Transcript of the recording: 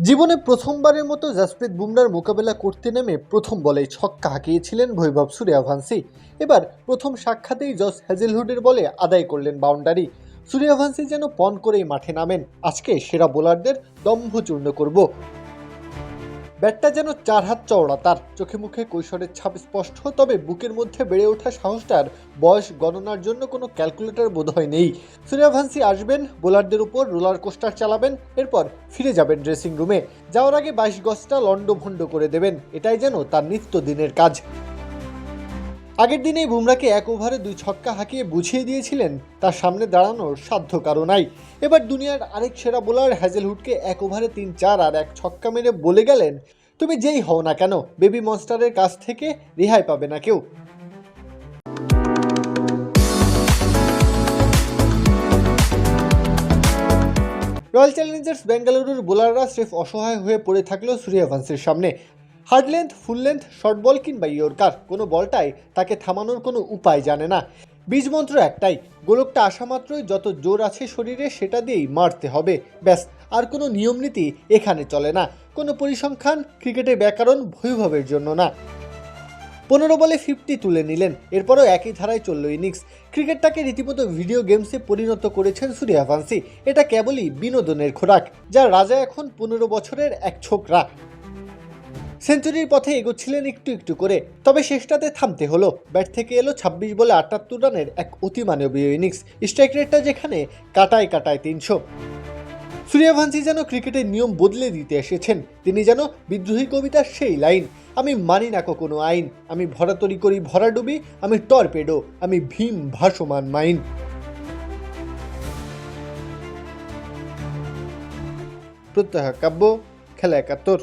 জীবনে প্রথমবারের মতো জসপ্রীত বুমরার মোকাবেলা করতে নেমে প্রথম বলেই ছক্কা হাঁকিয়েছিলেন বৈভব সূর্যবংশী। এবার প্রথম সাক্ষাতেই জস হ্যাজেলউডের বলে আদায় করলেন বাউন্ডারি। সূর্যবংশী যেন পণ করেই মাঠে নামেন, আজকে সেরা বোলারদের দম্ভচূর্ণ করব। ব্যাটটা যেন 4 হাত চওড়া, তার চোখে মুখে কৈশোরের ছাপ স্পষ্ট। তবে বুকের মধ্যে বেড়ে ওঠা সাহসটার বয়স গণনার জন্য কোনো ক্যালকুলেটর বোধহয় নেই। সূর্যবংশী আসবেন, বোলারদের উপর রোলার কোস্টার চালাবেন, এরপর ফিরে যাবেন ড্রেসিং রুমে। যাওয়ার আগে 22 গজটা লন্ডভন্ড করে দেবেন, এটাই যেন তার নিত্যদিনের কাজ। আগের দিনেই বুমরাকে 1 ওভারে 2 ছক্কা হাঁকিয়ে বুঝিয়ে দিয়েছিলেন তার সামনে দাঁড়ানোর সাধ্য কারো নাই। এবার দুনিয়ার আরেক সেরা বোলার হ্যাজেলউডকে 1 ওভারে 3-4 আর 1 ছক্কা মেরে বলে গেলেন, তুমি যেই হও না কেন, বেবি মনস্টারের কাছ থেকে রেহাই পাবে না কেউ। রয়্যাল চ্যালেঞ্জার্স বেঙ্গালুরুর বোলাররা স্রেফ অসহায় হয়ে পড়ে থাকলেও সূর্যবংশীর সামনে hard length, full length, short ball কিংবা ইয়র্কার, কোনো বলটাই তাকে থামানোর কোনো উপায় জানে না। বীজ মন্ত্র একটাই, গোলকটা আসা মাত্রই যত জোর আছে শরীরে সেটা দিয়েই মারতে হবে, ব্যাস। আর কোনো নিয়ম নীতি এখানে চলে না, কোনো পরিসংখ্যান, ক্রিকেটের ব্যাকরণ বৈভবের জন্য না। 15 বলে 50 তুলে নিলেন, এরপরও একই ধারায় চলল ইনিংস। ক্রিকেটটাকে রীতিমতো ভিডিও গেমসে পরিণত করেছেন সূর্যবংশী। এটা কেবলই বিনোদনের খোরাক, যার রাজা এখন 15 বছরের এক ছোকরা। সেঞ্চুরির পথে এগোচ্ছিলেন একটু একটু করে, তবে শেষটাতে থামতে হলো। ব্যাট থেকে এলো 26 বলে 78 রানের এক অতিমানবীয় ইনিংস। স্ট্রাইক রেটটা যেখানে কাটায় কাটায় 300। সূর্যবংশী যেন ক্রিকেটের নিয়ম বদলে দিতে এসেছেন। তিনি যেন বিদ্রোহী কবিতার সেই লাইন, আমি মানি না কোনো আইন, আমি ভরাতরি করি ভরাডুবি, আমি টর্পেডো, আমি ভীম ভাসমান মাইন। প্রত্যহ কাব্য, খেলা 71।